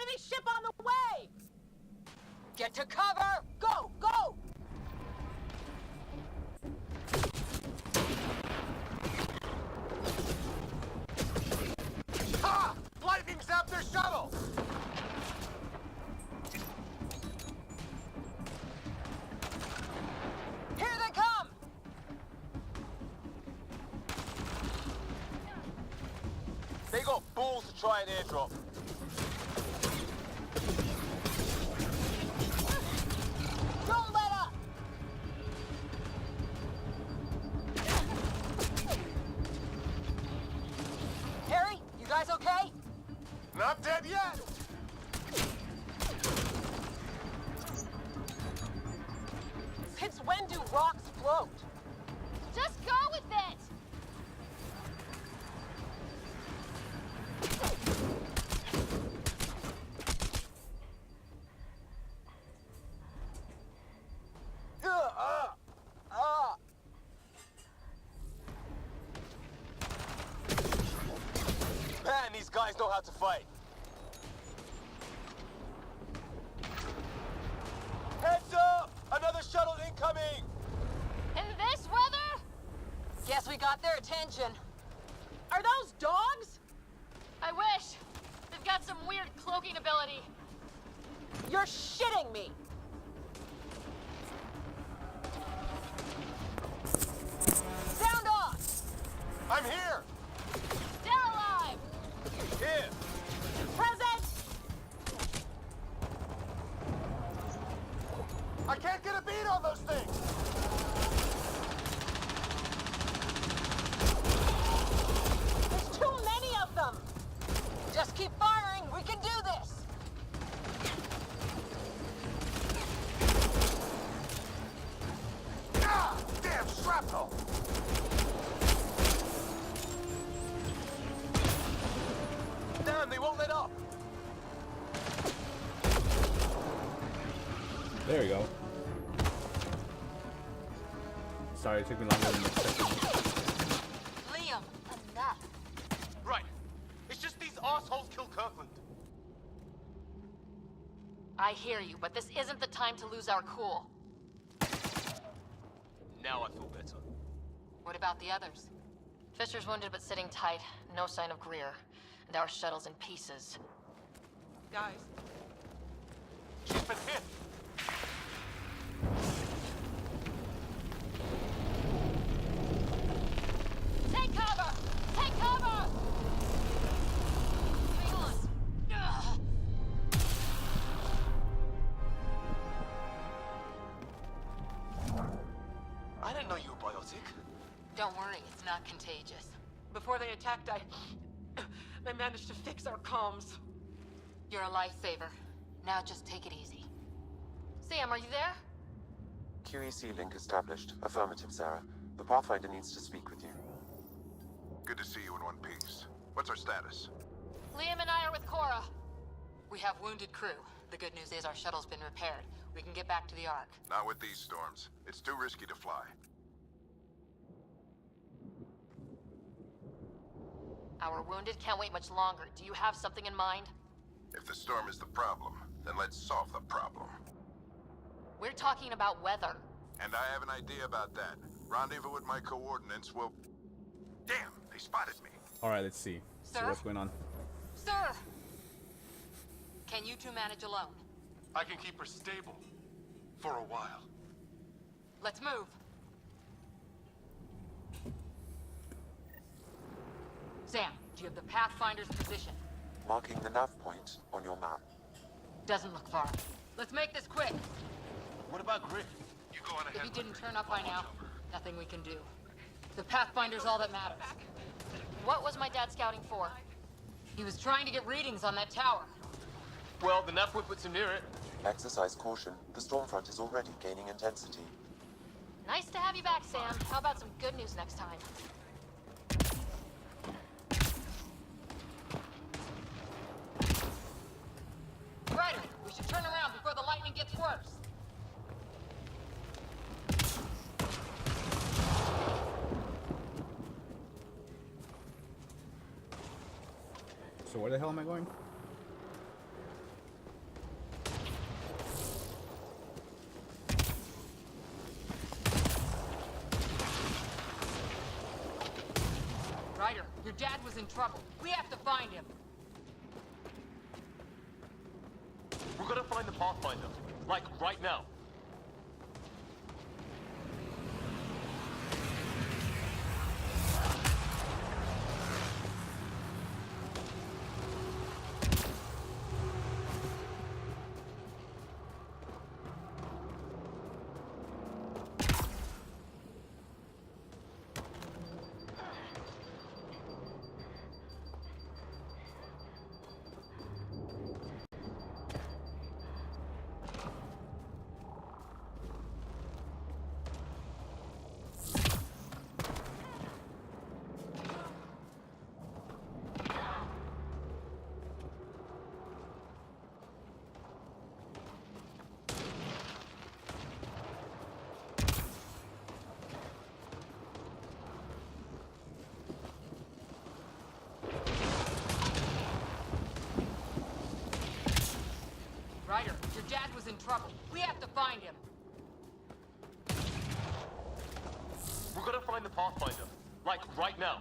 Enemy ship on the way! Get to cover! Go! Go! Ha! Lightning zapped their shuttle! Here they come! They got balls to try an airdrop. Don't let up! Harry, you guys okay? Not dead yet! Since when do rocks float? Just go with it! Man, these guys know how to fight. Heads up! Another shuttle incoming! In this weather? Guess we got their attention. Are those dogs? I wish. They've got some weird cloaking ability. You're shitting me! Sound off! I'm here! They're alive! Here! Present! I can't get a beat on those things! There's too many of them! Just keep firing, we can do this! Ah! Damn shrapnel! Damn, they won't let up! There you go. Sorry, it took me longer than expected. Liam, enough. Right. It's just these assholes kill Kirkland. I hear you, but this isn't the time to lose our cool. Now I feel better. What about the others? Fisher's wounded but sitting tight. No sign of Greer. And our shuttle's in pieces. Guys, She's been hit! Take cover! Take cover! Hang on. Ugh. I didn't know you were biotic. Don't worry, it's not contagious. before they attacked, I managed to fix our comms. You're a lifesaver. Now just take it easy. Sam, are you there? QEC link established. Affirmative, Sarah. The Pathfinder needs to speak with you. Good to see you in one piece. What's our status? Liam and I are with Cora. We have wounded crew. The good news is our shuttle's been repaired. We can get back to the Ark. Not with these storms. It's too risky to fly. Our wounded can't wait much longer. Do you have something in mind? If the storm is the problem, then let's solve the problem. We're talking about weather. And I have an idea about that. Rendezvous with my coordinates will... Damn, they spotted me. Alright, let's see. See Sir? what's going on. Sir! Can you two manage alone? I can keep her stable. For a while. Let's move. Sam, do you have the Pathfinder's position? Marking the nav point on your map. Doesn't look far. Let's make this quick. What about Griff? You go on ahead. If he didn't turn up by now, nothing we can do. The Pathfinder's all that matters. What was my dad scouting for? He was trying to get readings on that tower. Well, the nav puts him near it. Exercise caution. The storm front is already gaining intensity. Nice to have you back, Sam. How about some good news next time? Ryder, we should turn around before the lightning gets worse. So where the hell am I going? dad was in trouble. We have to find him. We're gonna find the Pathfinder. Like, right now. Ryder, your dad was in trouble. We have to find him. We're gonna find the Pathfinder. Like, right now.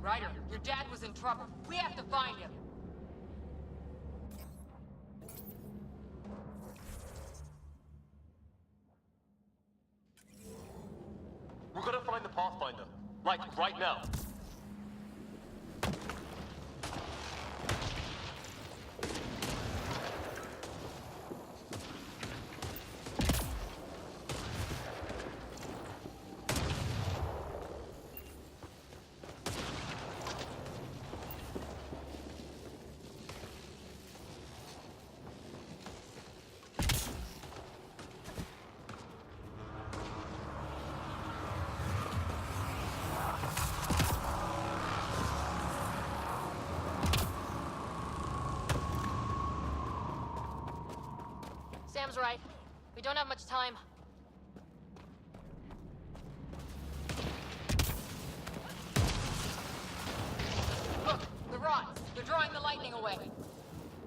Ryder, your dad was in trouble. We have to find him. We're gonna find the Pathfinder. Like, right now. Sam's right. We don't have much time. Look, the rods. They're drawing the lightning away.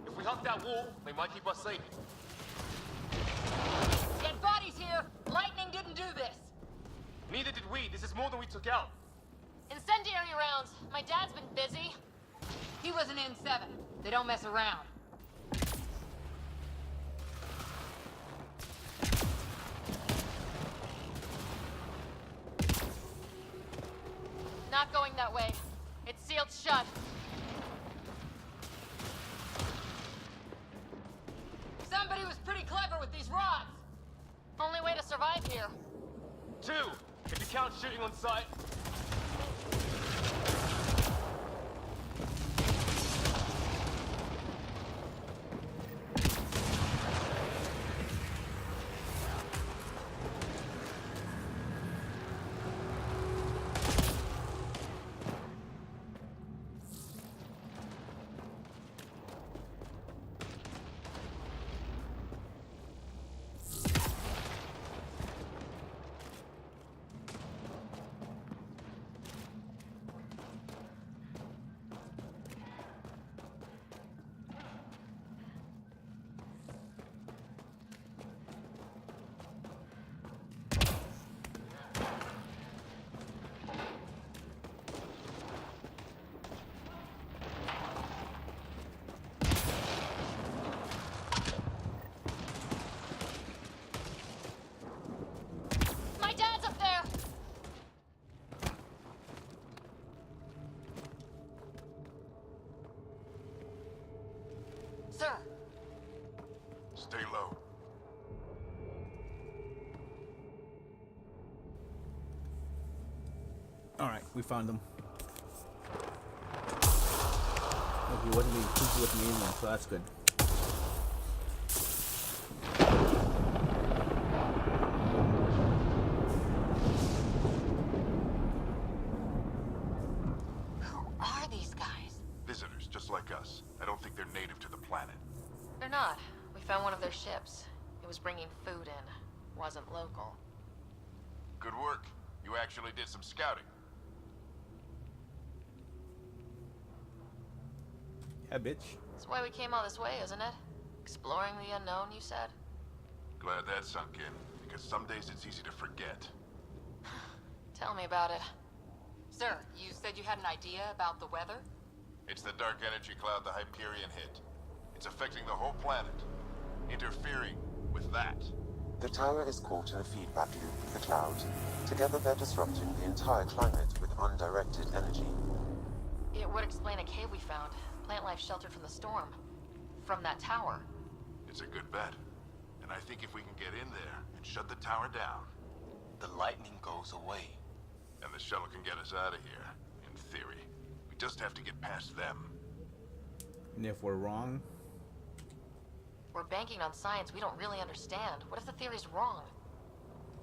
If we hug that wall, they might keep us safe. Dead bodies here! Lightning didn't do this! Neither did we. This is more than we took out. Incendiary rounds. My dad's been busy. He was an N7. They don't mess around. Not going that way. It's sealed shut. Somebody was pretty clever with these rods. Only way to survive here. 2, if you count shooting on sight. My dad's up there! Sir, Stay low. Alright, we found them. He wasn't being creepy with me anymore, so that's good. Who are these guys? Visitors, just like us. I don't think they're native to the planet. They're not. We found one of their ships. It was bringing food in. Wasn't local. Good work. You actually did some scouting. Yeah, bitch. That's why we came all this way, isn't it? Exploring the unknown, you said? Glad that sunk in, because some days it's easy to forget. Tell me about it. Sir, you said you had an idea about the weather? It's the dark energy cloud the Hyperion hit. It's affecting the whole planet, interfering with that. The tower is caught in a feedback loop with the cloud. Together they're disrupting the entire climate with undirected energy. It would explain a cave we found. Plant life sheltered from the storm. From that tower. It's a good bet. And I think if we can get in there and shut the tower down, The lightning goes away. and the shuttle can get us out of here, in theory. We just have to get past them. And if we're wrong, We're banking on science we don't really understand. What if the theory's wrong?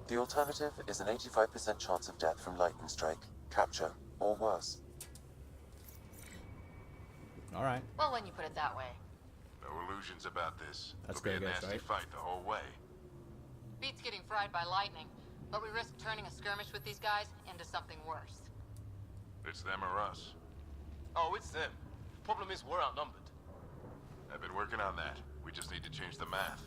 The alternative is an 85% chance of death from lightning strike, capture, or worse. alright. Well, when you put it that way. No illusions about this. That's It'll be good, a I guess, nasty right? fight the whole way. Beats getting fried by lightning, but we risk turning a skirmish with these guys into something worse. It's them or us. Oh, it's them. Problem is, we're outnumbered. I've been working on that. We just need to change the math.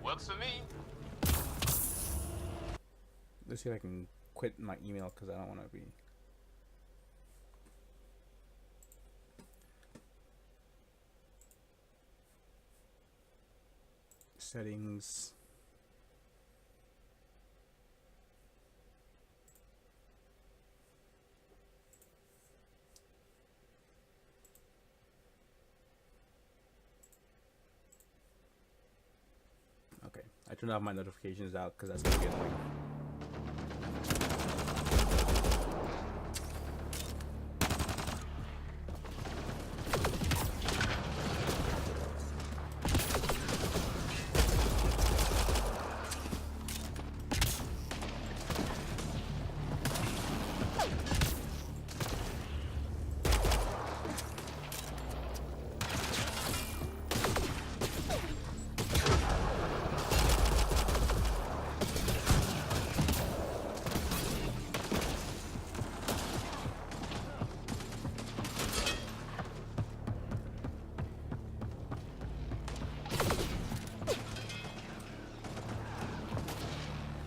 Works for me. Let's see if I can quit my email because I don't want to be. Settings. Okay, I turned off my notifications out because that's gonna get annoying.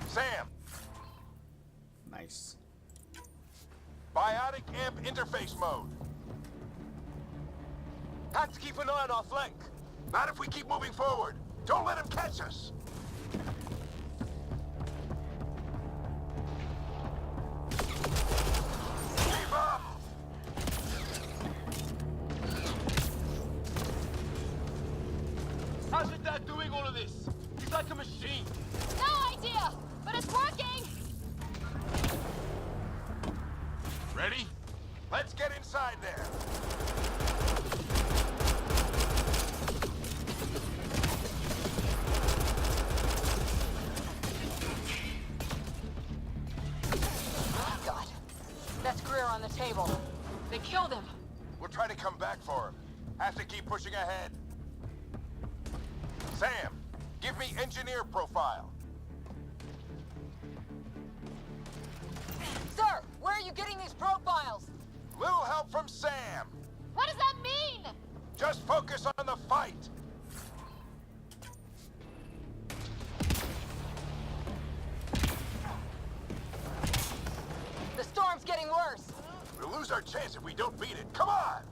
Sam! Nice. Biotic amp interface mode. Have to keep an eye on our flank. Not if we keep moving forward. Don't let him catch us. Keep up! How's your dad doing all of this? He's like a machine. No idea, but it's working! Ready? Let's get inside there. Oh, God. That's Greer on the table. They killed him. We'll try to come back for him. Have to keep pushing ahead. Sam, give me engineer profile. Sir, where are you getting these profiles? Little help from Sam. What does that mean? Just focus on the fight. The storm's getting worse. We'll lose our chance if we don't beat it. Come on!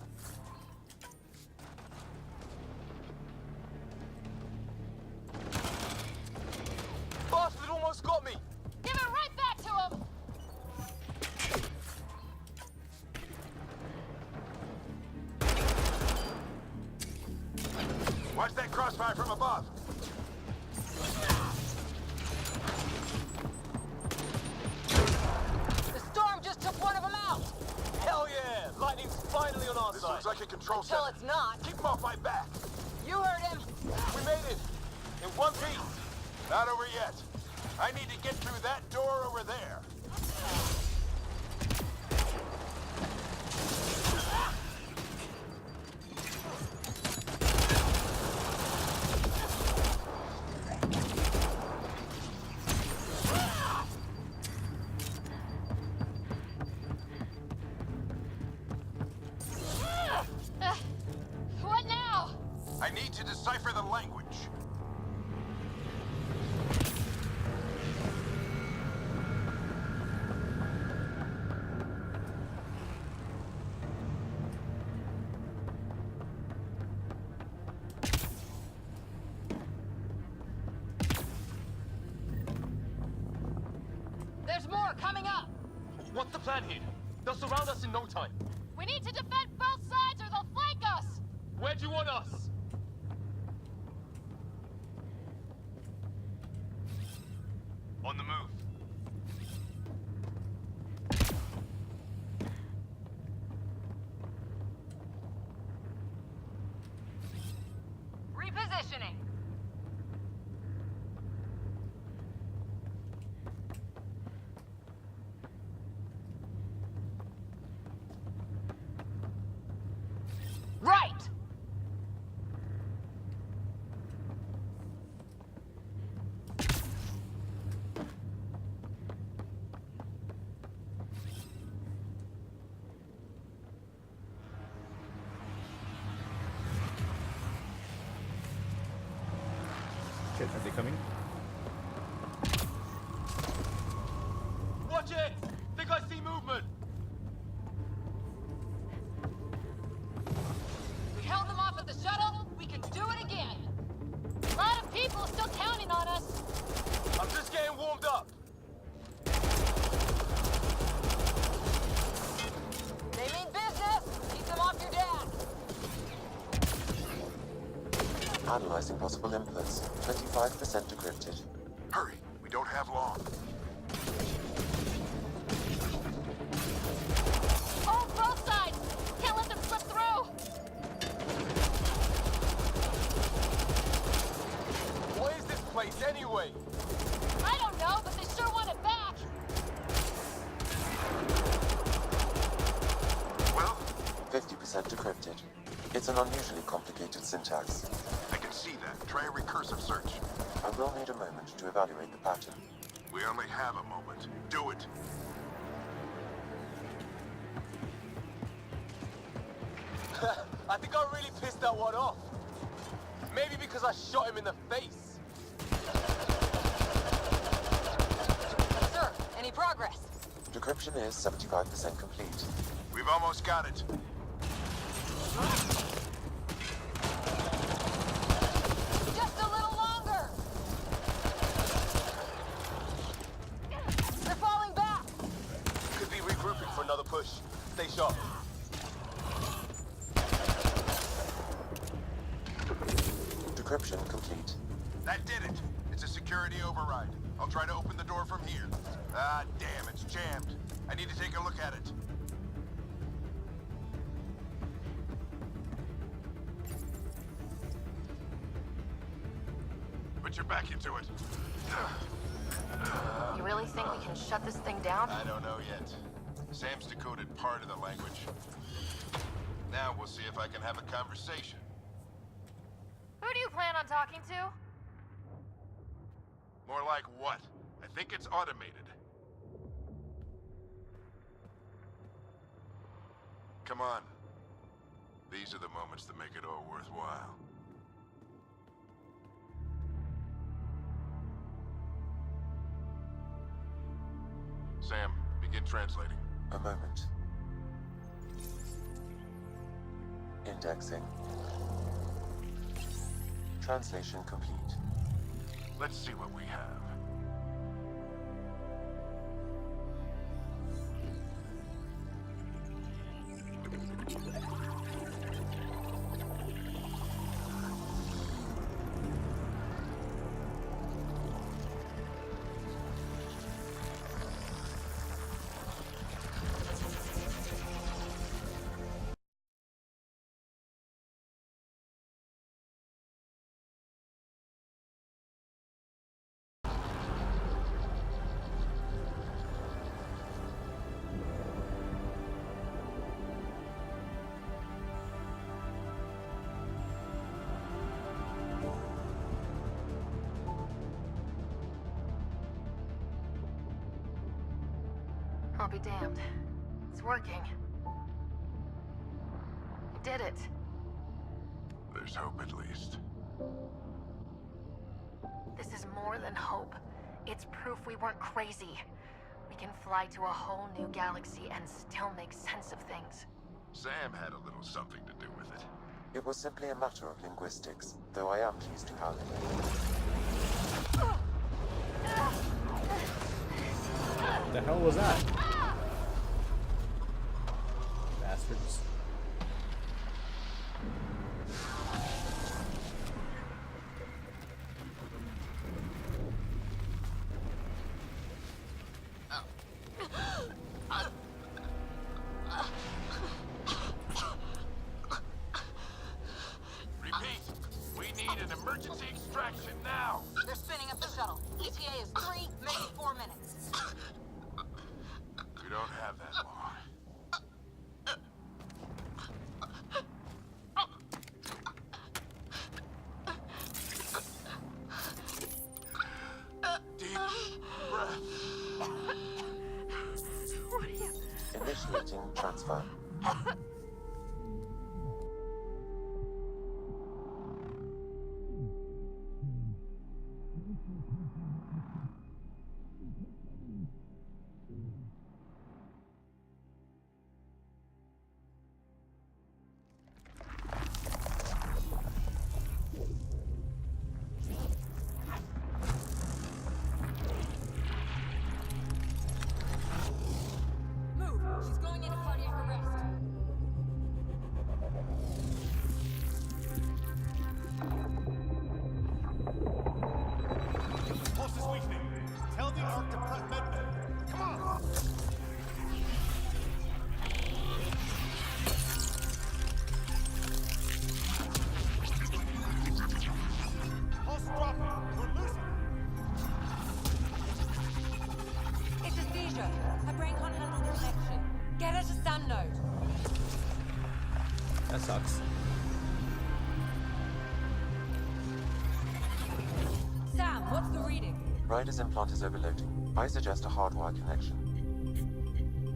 crossfire from above. The storm just took one of them out! Hell yeah! Lightning's finally on our This side. looks like a control Until center. it's not. Keep him off my back. You heard him! We made it! In one piece! Not over yet. I need to get through that door over there. What now? I need to decipher the language. There's more coming up. What's the plan here? They'll surround us in no time. We need to defend both sides or they'll flank us. Where do you want us? On the move. Repositioning. Right! Shit, are they coming? Watch it! Think I see movement! We held them off at the shuttle. We can do it again. A lot of people still counting on us. I'm just getting warmed up. They mean business! Keep them off your dad! Analyzing possible inputs. 25% decrypted. Hurry, we don't have long. Hold both sides. Can't let them slip through. What is this place anyway? I don't know, but they sure want it back. Well, 50% decrypted. It's an unusually complicated syntax. I can see that. Try a recursive search. I will need a moment to evaluate the pattern. We only have a moment. Do it. I think I really pissed that one off. Maybe because I shot him in the face. Sir, any progress? Decryption is 75% complete. We've almost got it. Just a little longer! They're falling back! Could be regrouping for another push. Stay sharp. Decryption complete. That did it. It's a security override. I'll try to open the door from here. Ah, damn, it's jammed. I need to take a look at it. Put your back into it. You really think we can shut this thing down? I don't know yet. Sam's decoded part of the language. Now we'll see if I can have a conversation. Who do you plan on talking to? More like what? I think it's automated. Come on. These are the moments that make it all worthwhile. Sam, begin translating. A moment. Indexing. Translation complete. Let's see what we have. I'll be damned. It's working. I did it. There's hope at least. This is more than hope. It's proof we weren't crazy. We can fly to a whole new galaxy and still make sense of things. Sam had a little something to do with it. It was simply a matter of linguistics, though I am pleased to have it. What the hell was that? Bastards. Repeat, we need an emergency extraction now. They're spinning up the shuttle. ETA is 3, maybe 4 minutes. We don't have that long. Deep breath. Initiating transfer. Move! She's going into cardiac arrest. Pulse is weakening. Tell the Ark to prep medbay. Come on! Pulse dropping. We're losing. It's a seizure. Her brain can't handle the connection. Get her to Sun Node. That sucks. Sam, what's the reading? Ryder's implant is overloading. I suggest a hardwire connection.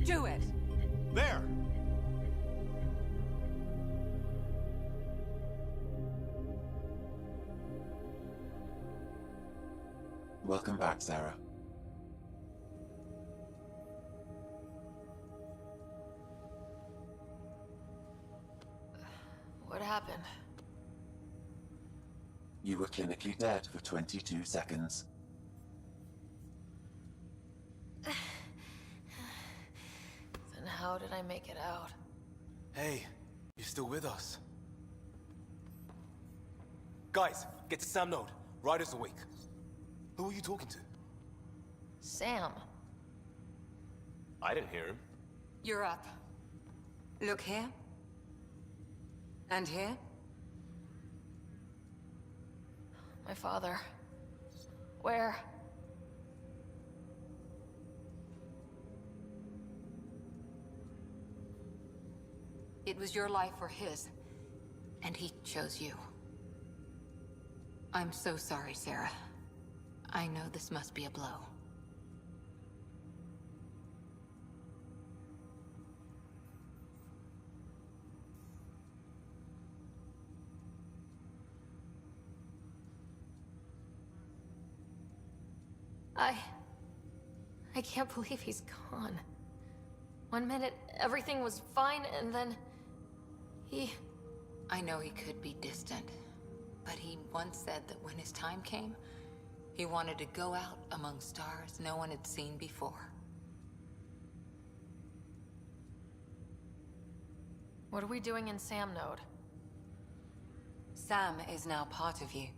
Do it. There! Welcome back, Sarah. What happened? You were clinically dead for 22 seconds. Then how did I make it out? Hey, you're still with us. Guys, get to Sam Node. Ryder's awake. Who are you talking to? Sam. I didn't hear him. You're up. Look here. And here. My father. Where? It was your life or his, and he chose you. I'm so sorry, Sarah. I know this must be a blow. I can't believe he's gone. 1 minute, everything was fine, and then... I know he could be distant, but he once said that when his time came, he wanted to go out among stars no one had seen before. What are we doing in Sam Node? Sam is now part of you.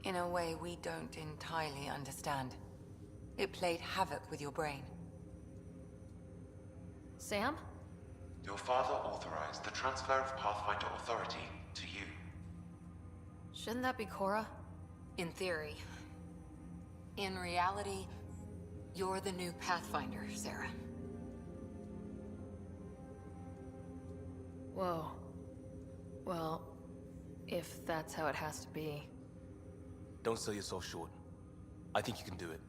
In a way we don't entirely understand. It played havoc with your brain. Sam? Your father authorized the transfer of Pathfinder authority to you. Shouldn't that be Cora? In theory. In reality, you're the new Pathfinder, Sarah. Whoa. Well, if that's how it has to be. Don't sell yourself short. I think you can do it.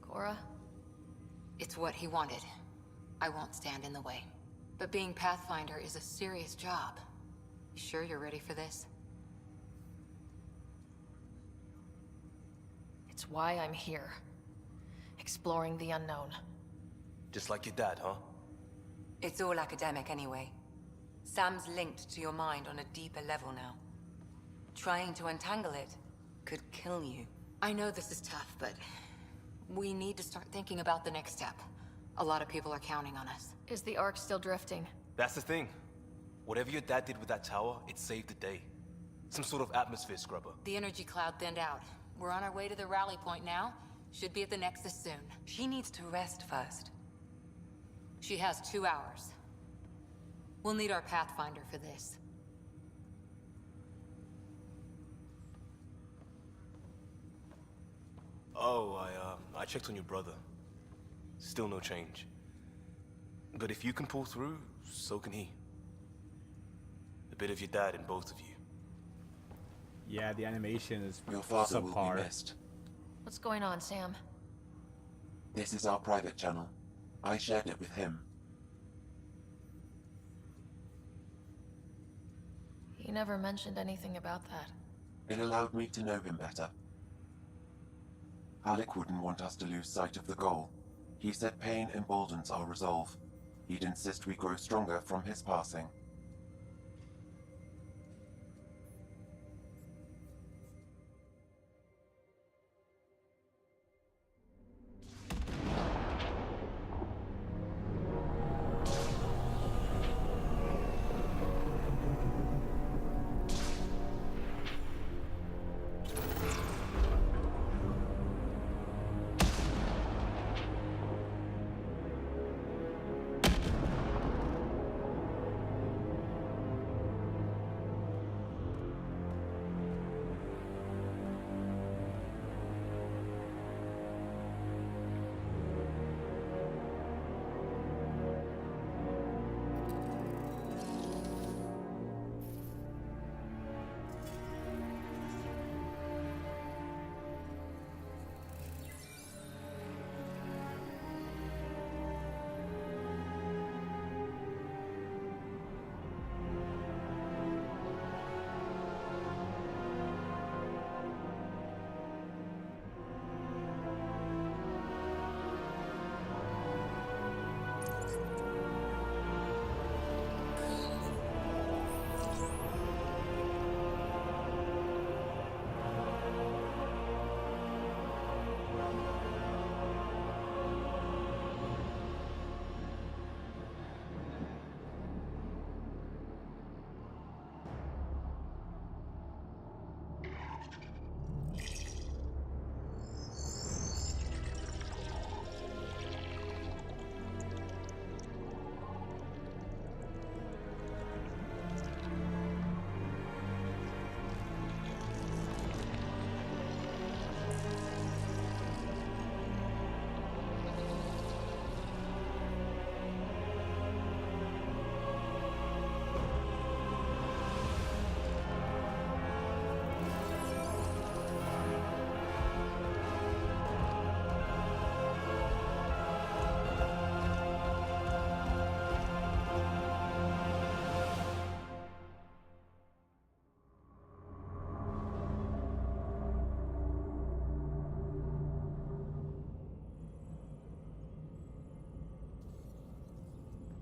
Cora? It's what he wanted. I won't stand in the way. But being Pathfinder is a serious job. You sure you're ready for this? It's why I'm here. Exploring the unknown. Just like your dad, huh? It's all academic anyway. Sam's linked to your mind on a deeper level now. Trying to untangle it could kill you. I know this is tough, but we need to start thinking about the next step. A lot of people are counting on us. Is the Ark still drifting? That's the thing. Whatever your dad did with that tower, it saved the day. Some sort of atmosphere scrubber. The energy cloud thinned out. We're on our way to the rally point now. Should be at the Nexus soon. She needs to rest first. She has 2 hours. We'll need our Pathfinder for this. Oh, I checked on your brother. Still no change. But if you can pull through, so can he. A bit of your dad in both of you. Yeah, the animation is Your father will subpar. be missed. What's going on, Sam? This is our private channel. I shared it with him. He never mentioned anything about that. It allowed me to know him better. Alec wouldn't want us to lose sight of the goal. He said pain emboldens our resolve. He'd insist we grow stronger from his passing.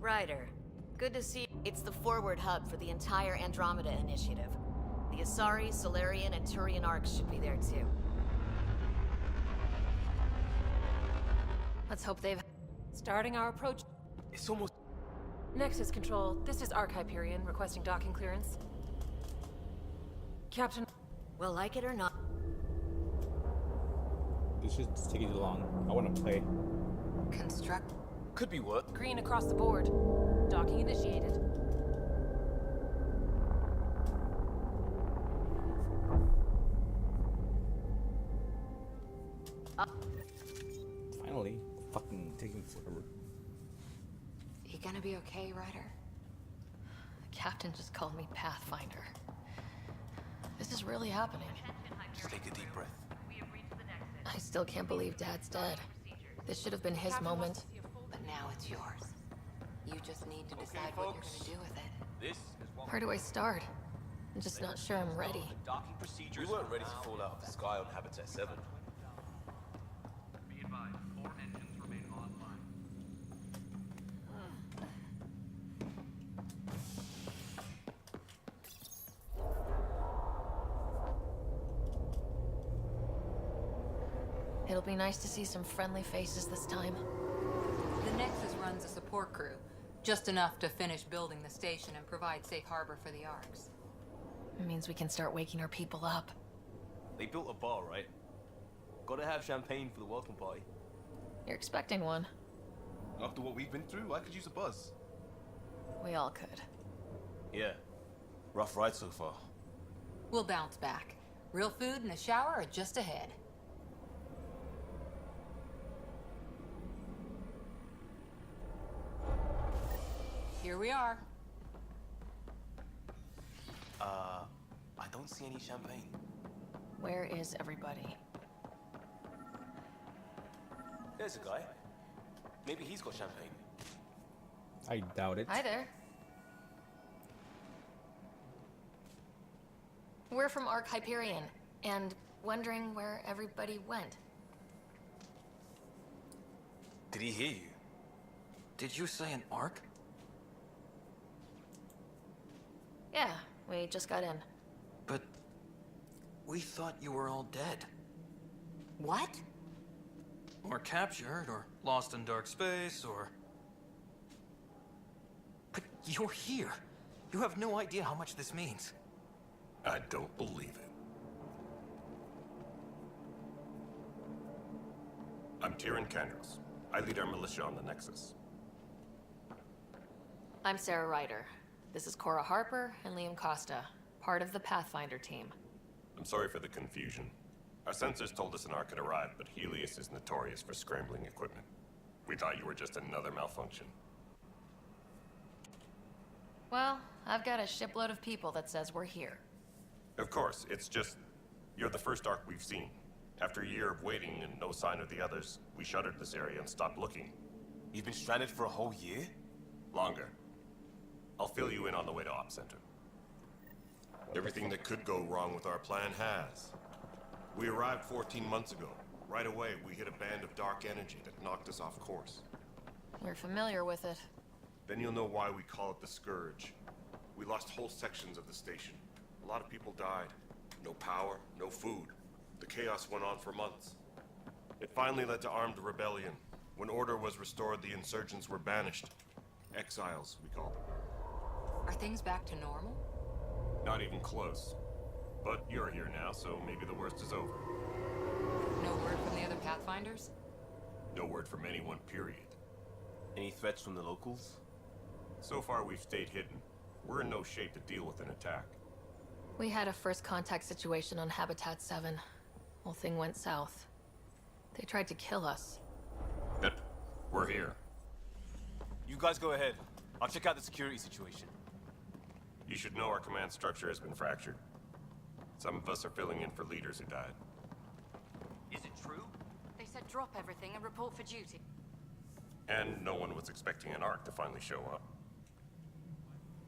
Ryder, good to see you. It's the forward hub for the entire Andromeda initiative. The Asari, Solarian, and Turian arcs should be there too. Let's hope they've... Starting our approach. It's almost... Nexus Control, this is Arc Hyperion requesting docking clearance. Captain... Well, like it or not... This is taking too long. I want to play. Construct. Could be what? Green across the board. Docking initiated. Finally, fucking taking forever. You gonna be okay, Ryder? The captain just called me Pathfinder. This is really happening. Just take a deep breath. I still can't believe Dad's dead. This should have been his moment. But now it's yours. You just need to decide what you're gonna do with it. This is what Where do I start? I'm just not sure I'm ready. we weren't ready to fall out of the sky on Habitat 7. Be advised, 4 engines remain online. It'll be nice to see some friendly faces this time. The Nexus runs a support crew, just enough to finish building the station and provide safe harbor for the Arks. It means we can start waking our people up. They built a bar, right? Gotta have champagne for the welcome party. You're expecting one. After what we've been through, I could use a buzz. We all could. Yeah. Rough ride so far. We'll bounce back. Real food and a shower are just ahead. Here we are. I don't see any champagne. Where is everybody? There's a guy. Maybe he's got champagne. I doubt it. Hi there. We're from Ark Hyperion, and wondering where everybody went. Did he hear you? Did you say an arc? Yeah, we just got in. But we thought you were all dead. What? Or captured, or lost in dark space, or... But you're here. You have no idea how much this means. I don't believe it. I'm Tyrion Candros. I lead our militia on the Nexus. I'm Sarah Ryder. This is Cora Harper and Liam Costa, part of the Pathfinder team. I'm sorry for the confusion. Our sensors told us an Ark had arrived, but Helios is notorious for scrambling equipment. We thought you were just another malfunction. Well, I've got a shipload of people that says we're here. Of course, it's just... you're the first Ark we've seen. After a year of waiting and no sign of the others, we shuttered this area and stopped looking. You've been stranded for a whole year? Longer. I'll fill you in on the way to Op Center. Everything that could go wrong with our plan has. We arrived 14 months ago. Right away, we hit a band of dark energy that knocked us off course. We're familiar with it. Then you'll know why we call it the Scourge. We lost whole sections of the station. A lot of people died. No power, no food. The chaos went on for months. It finally led to armed rebellion. When order was restored, the insurgents were banished. Exiles, we call them. Are things back to normal? Not even close. But you're here now, so maybe the worst is over. No word from the other Pathfinders? No word from anyone, period. Any threats from the locals? So far, we've stayed hidden. We're in no shape to deal with an attack. We had a first contact situation on Habitat 7. Whole thing went south. They tried to kill us. But we're here. You guys go ahead. I'll check out the security situation. You should know our command structure has been fractured. Some of us are filling in for leaders who died. Is it true? They said drop everything and report for duty. And no one was expecting an Ark to finally show up.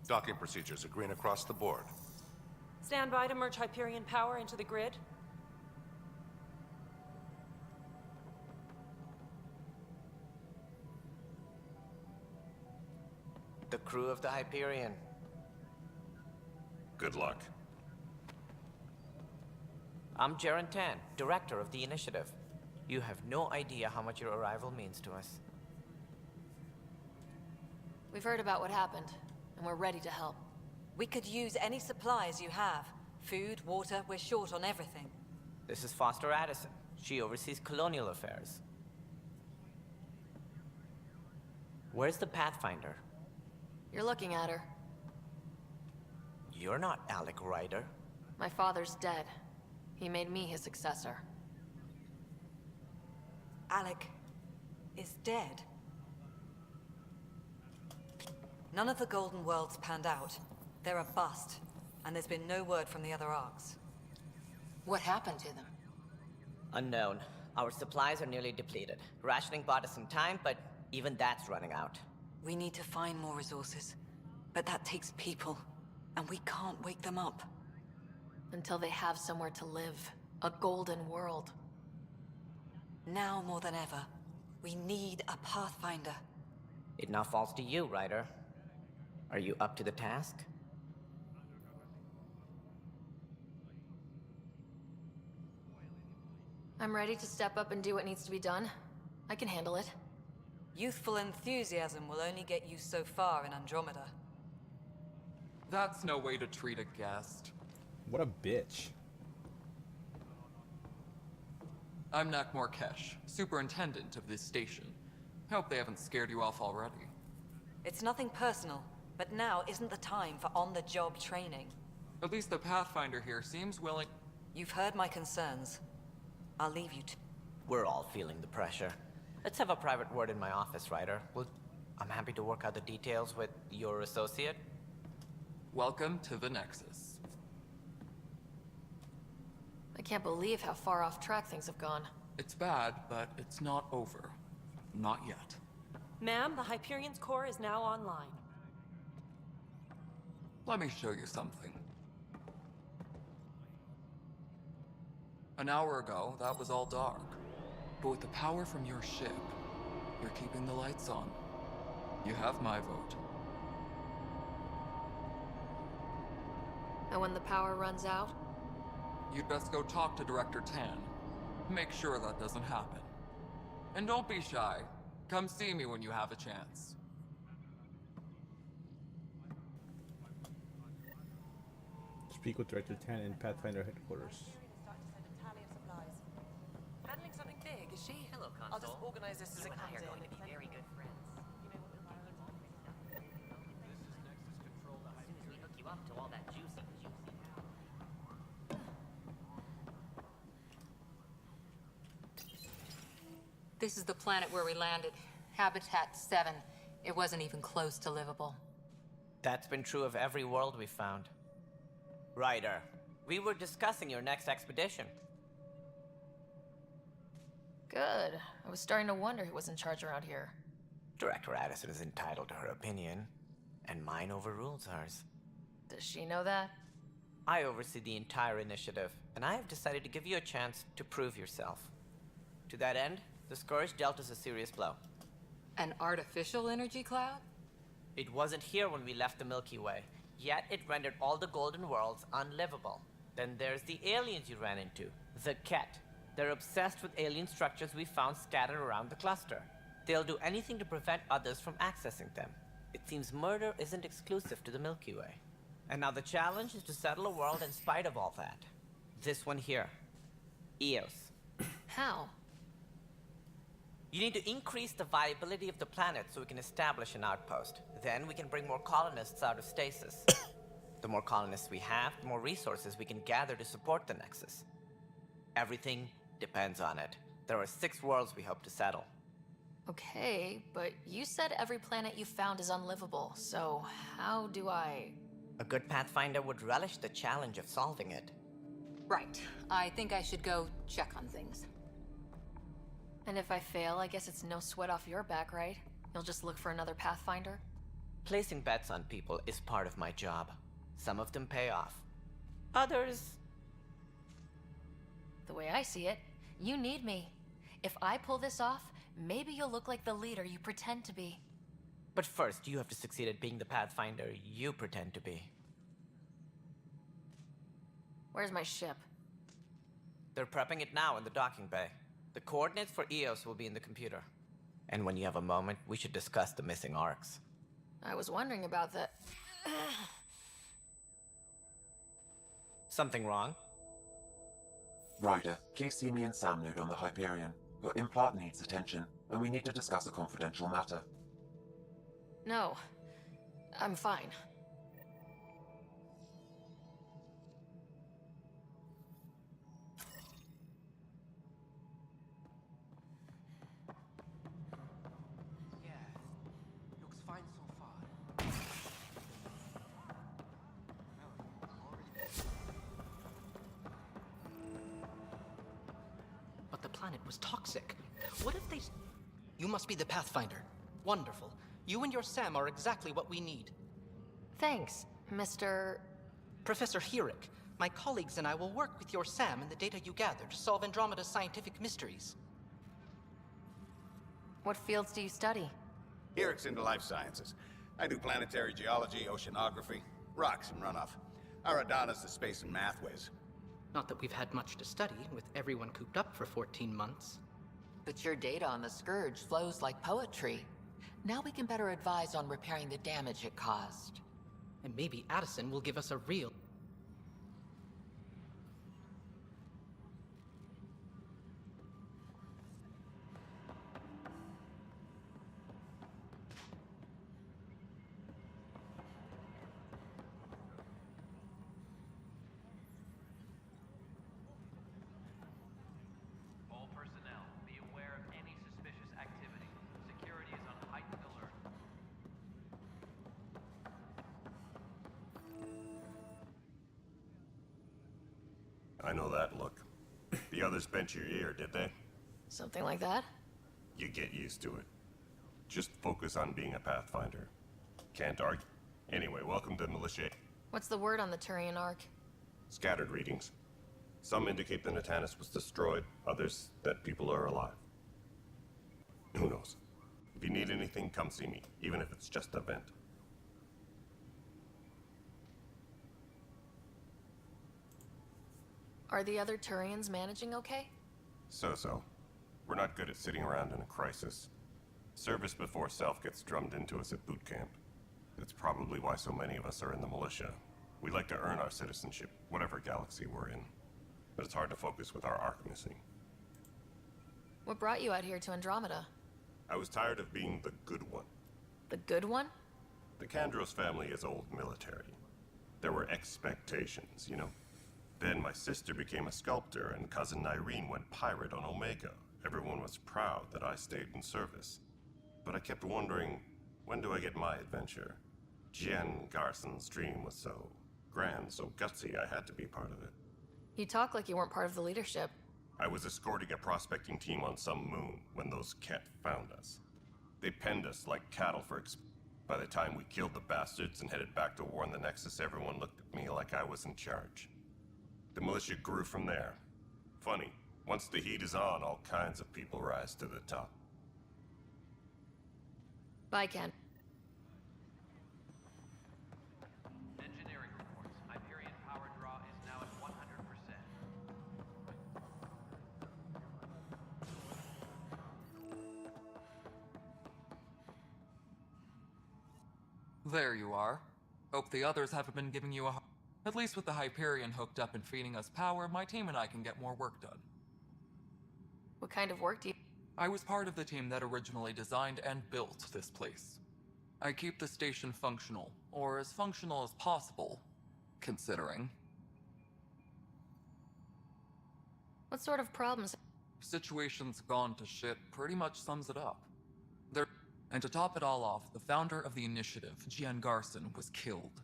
Docking procedures are green across the board. Stand by to merge Hyperion power into the grid. The crew of the Hyperion. Good luck. I'm Jaren Tan, director of the initiative. You have no idea how much your arrival means to us. We've heard about what happened, and we're ready to help. We could use any supplies you have. Food, water, we're short on everything. This is Foster Addison. She oversees colonial affairs. Where's the Pathfinder? You're looking at her. You're not Alec Ryder. My father's dead. He made me his successor. Alec is dead. None of the Golden Worlds panned out. They're a bust, and there's been no word from the other Arks. What happened to them? Unknown. Our supplies are nearly depleted. Rationing bought us some time, but even that's running out. We need to find more resources. But that takes people, and we can't wake them up. Until they have somewhere to live. A golden world. Now more than ever, we need a Pathfinder. It now falls to you, Ryder. Are you up to the task? I'm ready to step up and do what needs to be done. I can handle it. Youthful enthusiasm will only get you so far in Andromeda. That's no way to treat a guest. What a bitch. I'm Nak Morkesh, superintendent of this station. Hope they haven't scared you off already. It's nothing personal, but now isn't the time for on-the-job training. At least the Pathfinder here seems willing. You've heard my concerns. I'll leave you to... We're all feeling the pressure. Let's have a private word in my office, Ryder. I'm happy to work out the details with your associate. Welcome to the Nexus. I can't believe how far off track things have gone. It's bad, but it's not over. Not yet. Ma'am, the Hyperion's core is now online. Let me show you something. An hour ago, that was all dark. But with the power from your ship, you're keeping the lights on. You have my vote. And when the power runs out? You'd best go talk to Director Tan. Make sure that doesn't happen. And don't be shy. Come see me when you have a chance. Speak with Director Tan in Pathfinder headquarters. Handling something big, is she? Hello, Constable. I'll just organize this as a You and I are cocktail. going to be very good friends. As soon as we hook you up to all that juicy. This is the planet where we landed. Habitat 7. It wasn't even close to livable. That's been true of every world we've found. Ryder, we were discussing your next expedition. Good. I was starting to wonder who was in charge around here. Director Addison is entitled to her opinion, and mine overrules hers. Does she know that? I oversee the entire initiative, and I have decided to give you a chance to prove yourself. To that end, the Scourge dealt us a serious blow. An artificial energy cloud? It wasn't here when we left the Milky Way, yet it rendered all the Golden Worlds unlivable. Then there's the aliens you ran into, the Ket. They're obsessed with alien structures we found scattered around the cluster. They'll do anything to prevent others from accessing them. It seems murder isn't exclusive to the Milky Way. And now the challenge is to settle a world in spite of all that. This one here. Eos. How? You need to increase the viability of the planet so we can establish an outpost. Then we can bring more colonists out of stasis. The more colonists we have, the more resources we can gather to support the Nexus. Everything depends on it. There are 6 worlds we hope to settle. Okay, but you said every planet you found is unlivable, so how do I... A good Pathfinder would relish the challenge of solving it. Right. I think I should go check on things. And if I fail, I guess it's no sweat off your back, right? You'll just look for another Pathfinder? Placing bets on people is part of my job. Some of them pay off. Others... The way I see it, you need me. If I pull this off, maybe you'll look like the leader you pretend to be. But first, you have to succeed at being the Pathfinder you pretend to be. Where's my ship? They're prepping it now in the docking bay. The coordinates for Eos will be in the computer. And when you have a moment, we should discuss the missing arcs. I was wondering about that. Something wrong? Ryder, please see me and Sam Node on the Hyperion. Your implant needs attention, and we need to discuss a confidential matter. No, I'm fine. Yeah, looks fine so far. But the planet was toxic. What if they... You must be the Pathfinder. Wonderful. You and your Sam are exactly what we need. Thanks, Mr. Professor Herrick, my colleagues and I will work with your Sam and the data you gather to solve Andromeda's scientific mysteries. What fields do you study? Herrick's into life sciences. I do planetary geology, oceanography, rocks and runoff. Aradana's the space and math whiz. Not that we've had much to study, with everyone cooped up for 14 months. But your data on the Scourge flows like poetry. Now we can better advise on repairing the damage it caused. And maybe Addison will give us a real... All personnel, be aware of any suspicious activity. Security is on heightened alert. I know that look. The others bent your ear, did they? Something like that? You get used to it. Just focus on being a Pathfinder. Can't argue. Anyway, welcome to Militia. What's the word on the Turian Ark? Scattered readings. Some indicate the Natanus was destroyed, others that people are alive. Who knows? If you need anything, come see me, even if it's just a vent. Are the other Turians managing okay? So-so. We're not good at sitting around in a crisis. Service before self gets drummed into us at boot camp. That's probably why so many of us are in the militia. We like to earn our citizenship, whatever galaxy we're in. But it's hard to focus with our arc missing. What brought you out here to Andromeda? I was tired of being the good one. The good one? The Kandros family is old military. There were expectations, you know. Then my sister became a sculptor and cousin Irene went pirate on Omega. Everyone was proud that I stayed in service. But I kept wondering, when do I get my adventure? Jen Garson's dream was so grand, so gutsy, I had to be part of it. You talk like you weren't part of the leadership. I was escorting a prospecting team on some moon when those Ket found us. They penned us like cattle for By the time we killed the bastards and headed back to warn the Nexus, everyone looked at me like I was in charge. The militia grew from there. Funny, once the heat is on, all kinds of people rise to the top. Bye, Ken. Engineering reports. Hyperion power draw is now at 100%. There you are. Hope the others haven't been giving you a... At least with the Hyperion hooked up and feeding us power, my team and I can get more work done. What kind of work do you... I was part of the team that originally designed and built this place. I keep the station functional, or as functional as possible, considering. What sort of problems... Situation's gone to shit pretty much sums it up. And to top it all off, the founder of the initiative, Gian Garson, was killed.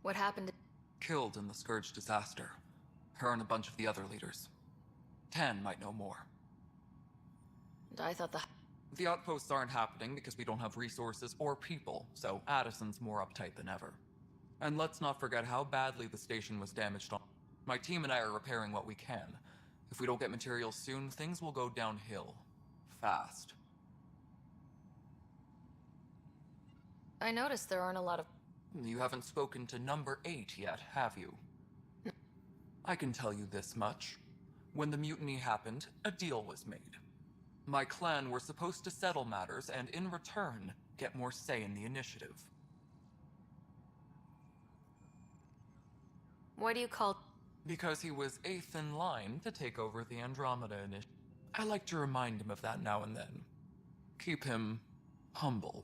What happened? Killed in the Scourge disaster. Her and a bunch of the other leaders. Tan might know more. And I thought the outposts aren't happening because we don't have resources or people, so Addison's more uptight than ever. And let's not forget how badly the station was damaged on. My team and I are repairing what we can. If we don't get materials soon, things will go downhill. Fast. I noticed there aren't a lot of... You haven't spoken to number 8 yet, have you? I can tell you this much. When the mutiny happened, a deal was made. My clan were supposed to settle matters and, in return, get more say in the initiative. Why do you call... Because he was 8th in line to take over the Andromeda initiative. I like to remind him of that now and then. Keep him humble.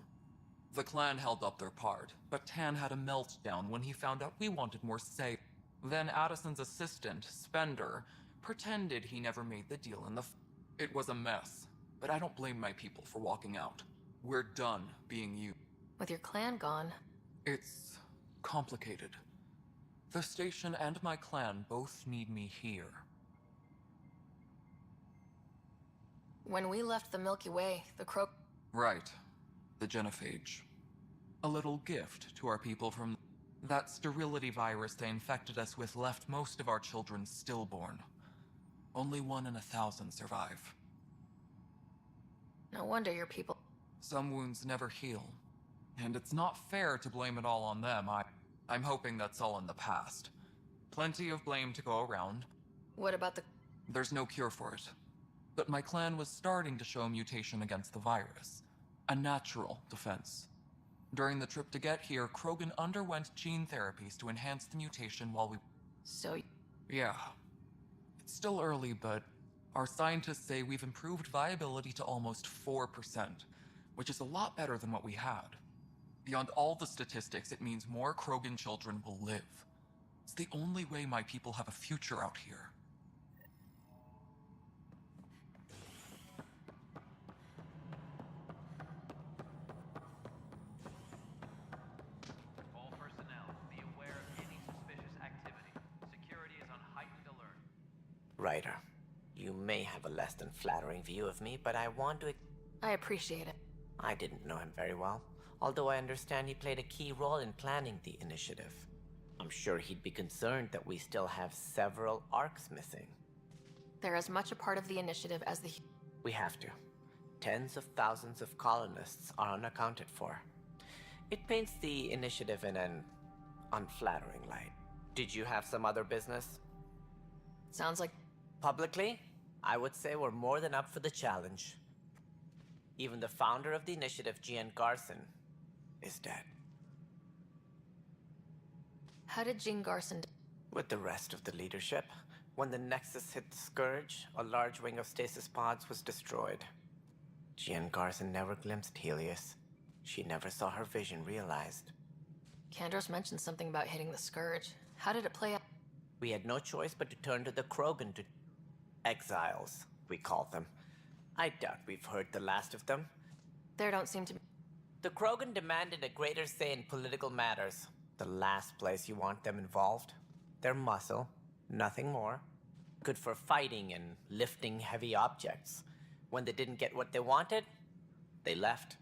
The clan held up their part, but Tan had a meltdown when he found out we wanted more say. Then Addison's assistant, Spender, pretended he never made the deal in the It was a mess, but I don't blame my people for walking out. We're done being you. With your clan gone... It's complicated. The station and my clan both need me here. When we left the Milky Way, the Crow... Right. The genophage. A little gift to our people from that sterility virus they infected us with left most of our children stillborn. Only 1 in 1,000 survive. No wonder your people... Some wounds never heal. And it's not fair to blame it all on them. I'm hoping that's all in the past. Plenty of blame to go around. What about the... There's no cure for it. But my clan was starting to show a mutation against the virus. A natural defense. During the trip to get here, Krogan underwent gene therapies to enhance the mutation while we... So... Yeah. It's still early, but our scientists say we've improved viability to almost 4%, which is a lot better than what we had. Beyond all the statistics, it means more Krogan children will live. It's the only way my people have a future out here. All personnel, be aware of any suspicious activity. Security is on heightened alert. Ryder, you may have a less than flattering view of me, but I want to... I appreciate it. I didn't know him very well, although I understand he played a key role in planning the initiative. I'm sure he'd be concerned that we still have several arcs missing. They're as much a part of the initiative as the... We have to. Tens of thousands of colonists are unaccounted for. It paints the initiative in an unflattering light. Did you have some other business? Sounds like... Publicly, I would say we're more than up for the challenge. Even the founder of the initiative, Gian Garson, is dead. How did Jean Garson... With the rest of the leadership, when the Nexus hit the Scourge, a large wing of stasis pods was destroyed. Gian Garson never glimpsed Helios. She never saw her vision realized. Kandros mentioned something about hitting the Scourge. How did it play out? We had no choice but to turn to the Krogan to... Exiles, we call them. I doubt we've heard the last of them. There don't seem to be... The Krogan demanded a greater say in political matters. The last place you want them involved. Their muscle, nothing more. Good for fighting and lifting heavy objects. When they didn't get what they wanted, they left.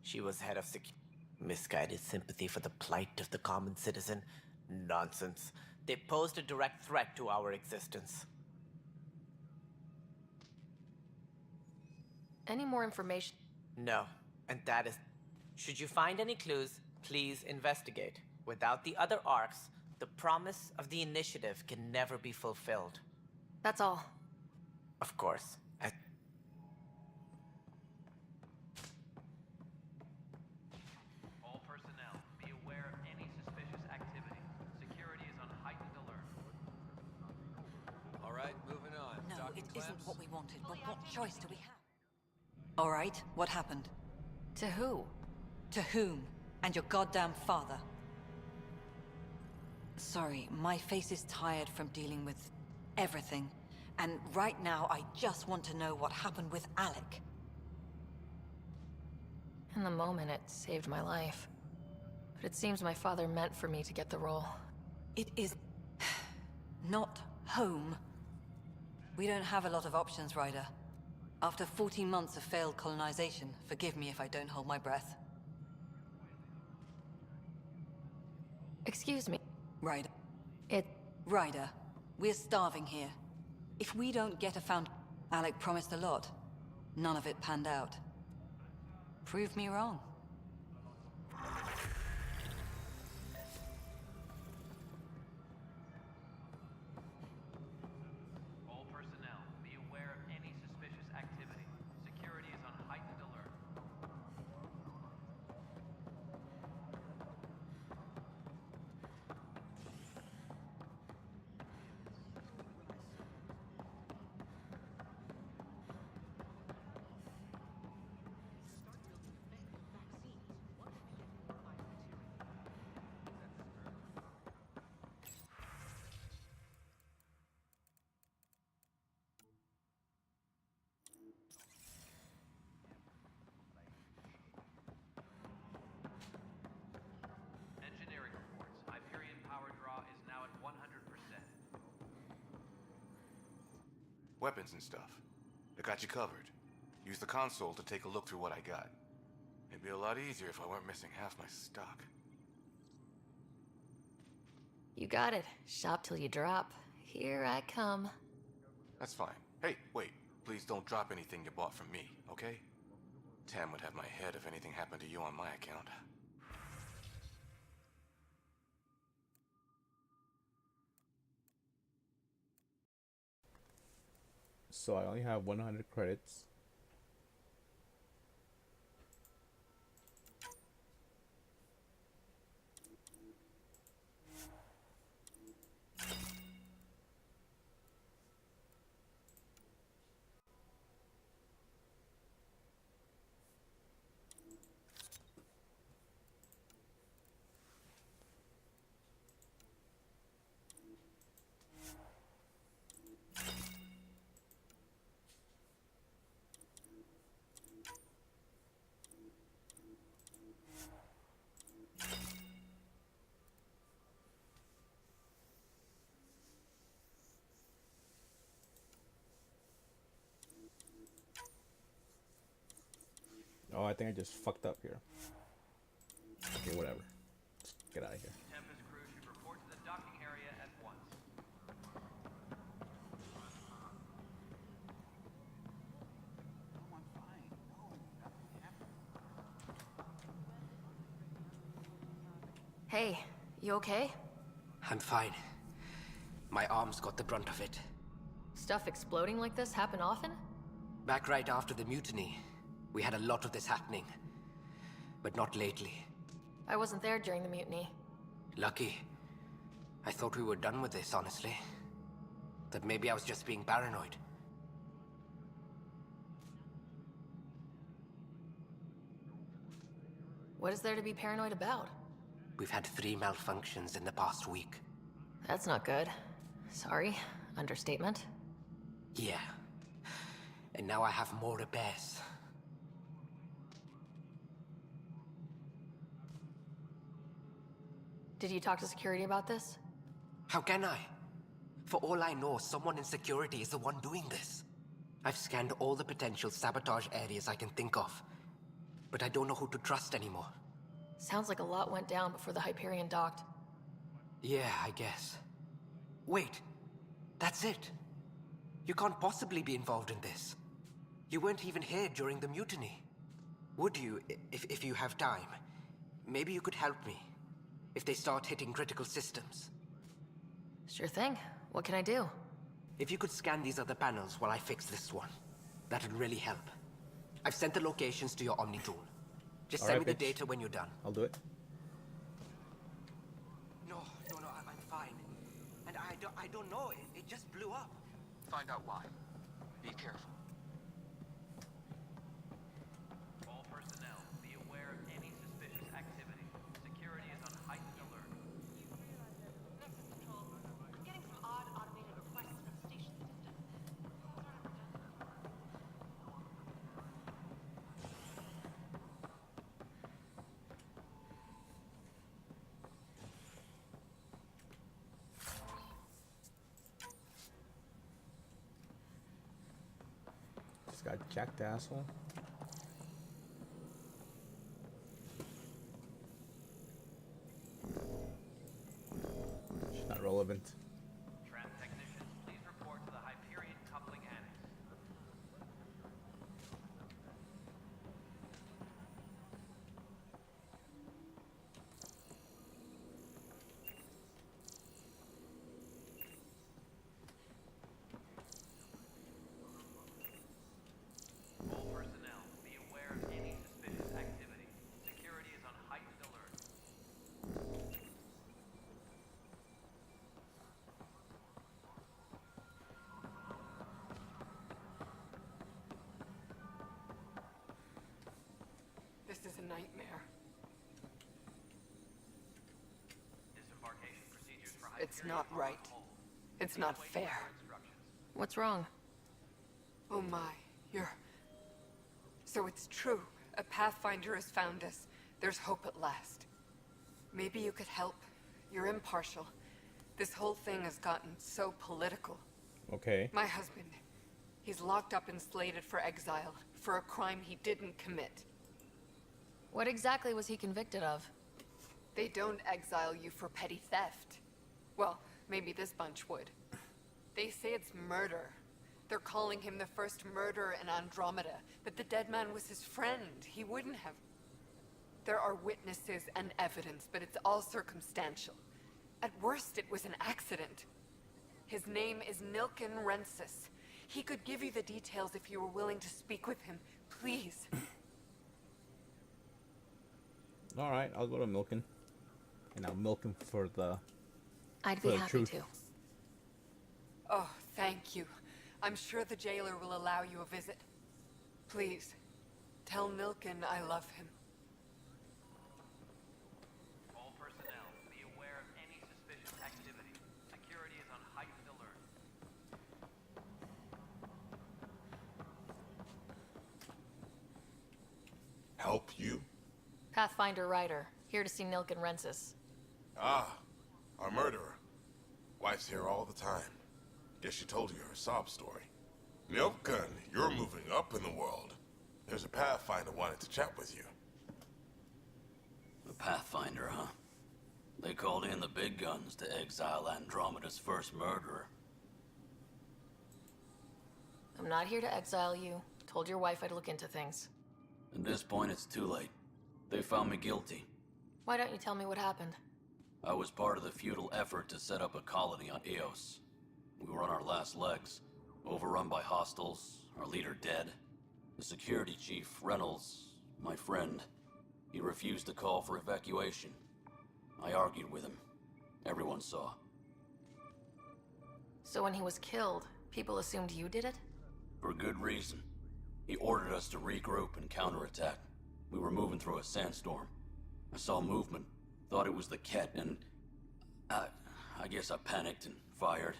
She was head of misguided sympathy for the plight of the common citizen. Nonsense. They posed a direct threat to our existence. Any more information? No, and that is... Should you find any clues, please investigate. Without the other arcs, the promise of the initiative can never be fulfilled. That's all. Of course. All personnel, be aware of any suspicious activity. Security is on heightened alert. All right, moving on. No, Docking it clamps? isn't what we wanted, but what choice do we have? All right, what happened? To who? To whom? And your goddamn father. Sorry, my face is tired from dealing with everything. And right now, I just want to know what happened with Alec. In the moment, it saved my life. But it seems my father meant for me to get the role. It is... not home. We don't have a lot of options, Ryder. After 14 months of failed colonization, forgive me if I don't hold my breath. Excuse me. Ryder. It... Ryder, we're starving here. If we don't get a found... Alec promised a lot. None of it panned out. Prove me wrong. All personnel, be aware of any suspicious activity. Security is on heightened alert. Engineering reports. Hyperion power draw is now at 100%. Weapons and stuff. I got you covered. Use the console to take a look through what I got. It'd be a lot easier if I weren't missing half my stock. You got it. Shop till you drop. Here I come. That's fine. Hey, wait. Please don't drop anything you bought from me, okay? Tam would have my head if anything happened to you on my account. So I only have 100 credits. Oh, I think I just fucked up here. Okay, whatever. Let's get out of here. Tempest crew should report to the docking area at once. Hey, you okay? I'm fine. My arms got the brunt of it. Stuff exploding like this happen often? Back right after the mutiny, we had a lot of this happening. But not lately. I wasn't there during the mutiny. Lucky. I thought we were done with this, honestly. That maybe I was just being paranoid. What is there to be paranoid about? We've had 3 malfunctions in the past week. That's not good. Sorry. Understatement. Yeah. And now I have more repairs. Did you talk to security about this? How can I? For all I know, someone in security is the one doing this. I've scanned all the potential sabotage areas I can think of. But I don't know who to trust anymore. Sounds like a lot went down before the Hyperion docked. Yeah, I guess. Wait. That's it. You can't possibly be involved in this. You weren't even here during the mutiny. Would you, if you have time? Maybe you could help me. If they start hitting critical systems. Sure thing. What can I do? If you could scan these other panels while I fix this one, that'd really help. I've sent the locations to your Omni tool. Just send me the data when you're done. I'll do it. No, I'm fine. And I don't know, it just blew up. Find out why. Be careful. All personnel, be aware of any suspicious activity. Security is on heightened alert. Nexus Control. I'm getting some odd automated requests from station systems. Just got jacked, asshole. It's not relevant. Tram technicians, please report to the Hyperion coupling annex. All personnel, be aware of any suspicious activity. Security is on heightened alert. This is a nightmare. Disembarkation procedures for It's Hyperion not are on right. hold. It's not fair. What's wrong? Oh my, you're... So it's true. A Pathfinder has found us. There's hope at last. Maybe you could help. You're impartial. This whole thing has gotten so political. Okay. My husband, he's locked up and slated for exile for a crime he didn't commit. What exactly was he convicted of? They don't exile you for petty theft. Well, maybe this bunch would. They say it's murder. They're calling him the first murderer in Andromeda, but the dead man was his friend. He wouldn't have... There are witnesses and evidence, but it's all circumstantial. At worst, it was an accident. His name is Nilken Rensis. He could give you the details if you were willing to speak with him. Please. Alright, I'll go to Milken. And I'll milk him for the... I'd be happy to. Oh, thank you. I'm sure the jailer will allow you a visit. Please, tell Nilken I love him. All personnel, be aware of any suspicious activity. Security is on heightened alert. Help you? Pathfinder Ryder, here to see Nilken Rensis. Ah, our murderer. Wife's here all the time. Guess she told you her sob story. Nilken, you're moving up in the world. There's a Pathfinder wanted to chat with you. The Pathfinder, huh? They called in the big guns to exile Andromeda's first murderer. I'm not here to exile you. Told your wife I'd look into things. At this point, it's too late. They found me guilty. Why don't you tell me what happened? I was part of the futile effort to set up a colony on Eos. We were on our last legs, overrun by hostiles, our leader dead. The security chief, Reynolds, my friend, he refused to call for evacuation. I argued with him. Everyone saw. So when he was killed, people assumed you did it? For good reason. He ordered us to regroup and counterattack. We were moving through a sandstorm. I saw movement, thought it was the Ket, and I guess I panicked and fired.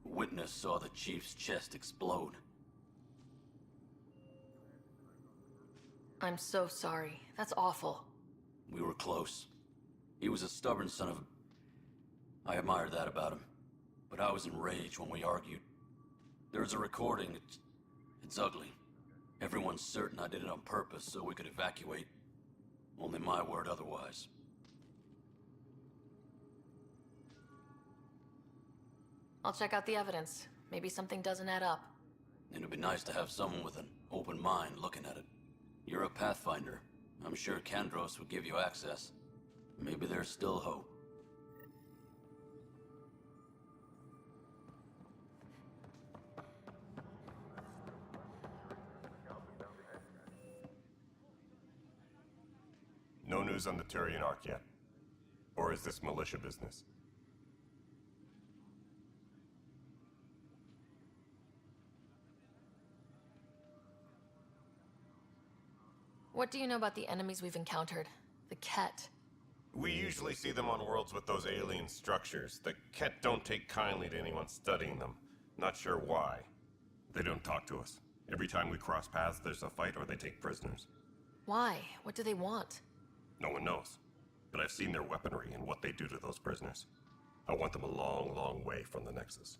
A witness saw the chief's chest explode. I'm so sorry. That's awful. We were close. He was a stubborn son of a... I admired that about him. But I was enraged when we argued. There's a recording. It's ugly. Everyone's certain I did it on purpose so we could evacuate. Only my word otherwise. I'll check out the evidence. Maybe something doesn't add up. It'd be nice to have someone with an open mind looking at it. You're a Pathfinder. I'm sure Kandros would give you access. Maybe there's still hope. No news on the Turian Ark yet? Or is this militia business? What do you know about the enemies we've encountered? The Ket. We usually see them on worlds with those alien structures. The Ket don't take kindly to anyone studying them. Not sure why. They don't talk to us. Every time we cross paths, there's a fight or they take prisoners. Why? What do they want? No one knows. But I've seen their weaponry and what they do to those prisoners. I want them a long, long way from the Nexus.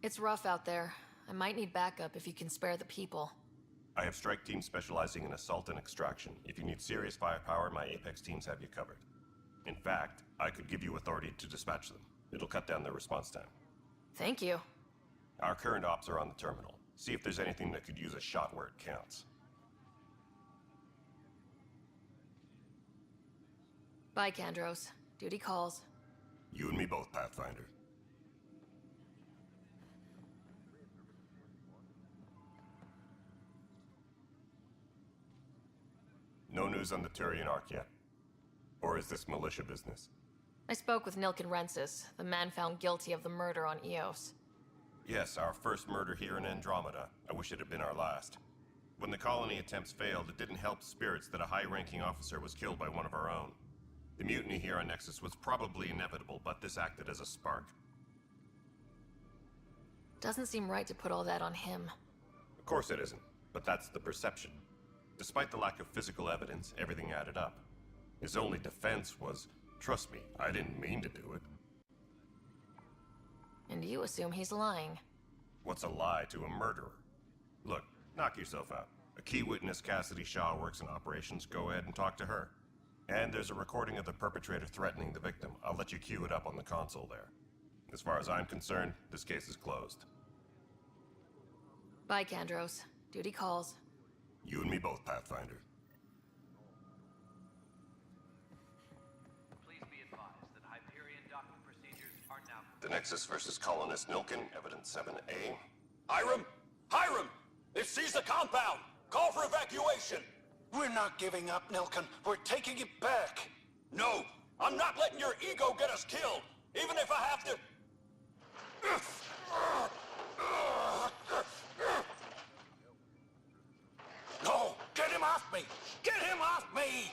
It's rough out there. I might need backup if you can spare the people. I have strike teams specializing in assault and extraction. If you need serious firepower, my Apex teams have you covered. In fact, I could give you authority to dispatch them. It'll cut down their response time. Thank you. Our current ops are on the terminal. See if there's anything that could use a shot where it counts. Bye, Kandros. Duty calls. You and me both, Pathfinder. No news on the Turian Ark yet? Or is this militia business? I spoke with Nilken Rensis, the man found guilty of the murder on Eos. Yes, our first murder here in Andromeda. I wish it had been our last. When the colony attempts failed, it didn't help spirits that a high-ranking officer was killed by one of our own. The mutiny here on Nexus was probably inevitable, but this acted as a spark. Doesn't seem right to put all that on him. Of course it isn't, but that's the perception. Despite the lack of physical evidence, everything added up. His only defense was, trust me, I didn't mean to do it. And you assume he's lying. What's a lie to a murderer? Look, knock yourself out. A key witness, Cassidy Shaw, works in operations. Go ahead and talk to her. And there's a recording of the perpetrator threatening the victim. I'll let you cue it up on the console there. As far as I'm concerned, this case is closed. Bye, Kandros. Duty calls. You and me both, Pathfinder. Please be advised that Hyperion docking procedures are now... The Nexus versus Colonist Nilkin, Evidence 7A. Hiram! Hiram! They've seized the compound! Call for evacuation! We're not giving up, Nilkin. We're taking it back. No! I'm not letting your ego get us killed! Even if I have to... No! Get him off me! Get him off me!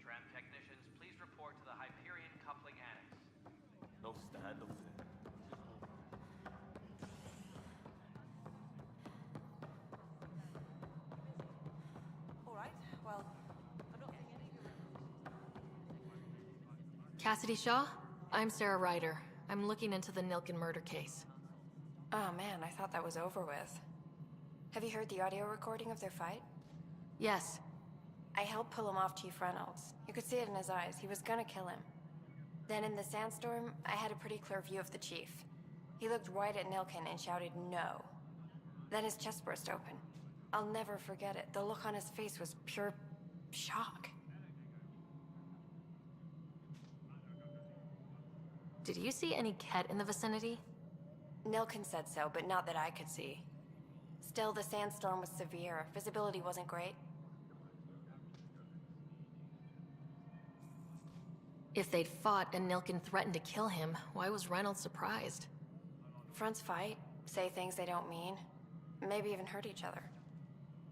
Tram technicians, please report to the Hyperion coupling annex. No stand over there. All right, well, I'm not getting any... Cassidy Shaw? I'm Sarah Ryder. I'm looking into the Nilkin murder case. Oh man, I thought that was over with. Have you heard the audio recording of their fight? Yes. I helped pull him off Chief Reynolds. You could see it in his eyes. He was gonna kill him. Then in the sandstorm, I had a pretty clear view of the Chief. He looked right at Nilkin and shouted no. Then his chest burst open. I'll never forget it. The look on his face was pure shock. Did you see any Ket in the vicinity? Nilkin said so, but not that I could see. Still, the sandstorm was severe. Visibility wasn't great. If they'd fought and Nilkin threatened to kill him, why was Reynolds surprised? Fronts fight, say things they don't mean, maybe even hurt each other.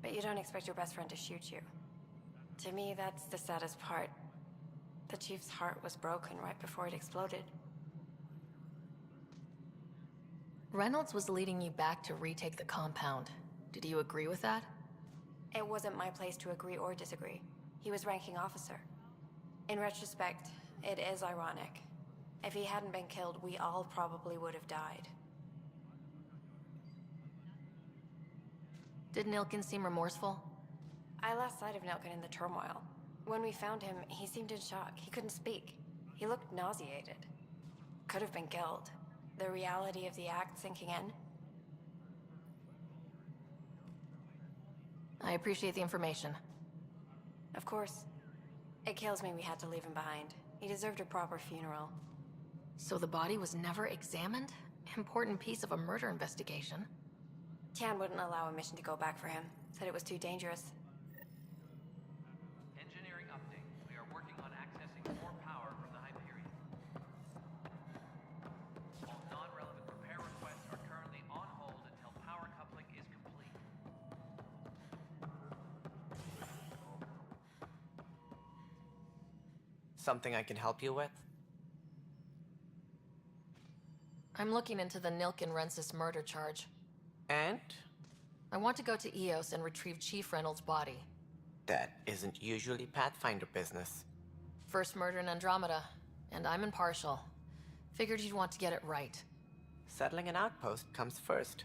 But you don't expect your best friend to shoot you. To me, that's the saddest part. The Chief's heart was broken right before it exploded. Reynolds was leading you back to retake the compound. Did you agree with that? It wasn't my place to agree or disagree. He was ranking officer. In retrospect, it is ironic. If he hadn't been killed, we all probably would have died. Did Nilkin seem remorseful? I lost sight of Nilkin in the turmoil. When we found him, he seemed in shock. He couldn't speak. He looked nauseated. Could have been killed. The reality of the act sinking in. I appreciate the information. Of course. It kills me we had to leave him behind. He deserved a proper funeral. So the body was never examined? Important piece of a murder investigation. Tan wouldn't allow a mission to go back for him. Said it was too dangerous. Engineering update. We are working on accessing more power from the Hyperion. All non-relevant repair requests are currently on hold until power coupling is complete. Something I can help you with? I'm looking into the Nilkin-Rensis murder charge. And? I want to go to EOS and retrieve Chief Reynolds' body. That isn't usually Pathfinder business. First murder in Andromeda, and I'm impartial. Figured you'd want to get it right. Settling an outpost comes first.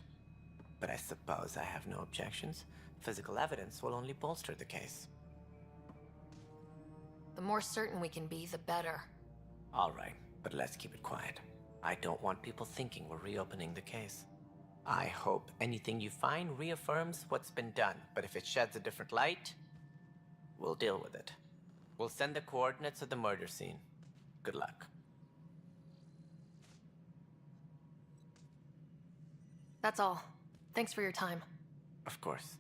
But I suppose I have no objections. Physical evidence will only bolster the case. The more certain we can be, the better. All right, but let's keep it quiet. I don't want people thinking we're reopening the case. I hope anything you find reaffirms what's been done, but if it sheds a different light, we'll deal with it. We'll send the coordinates of the murder scene. Good luck. That's all. Thanks for your time. Of course.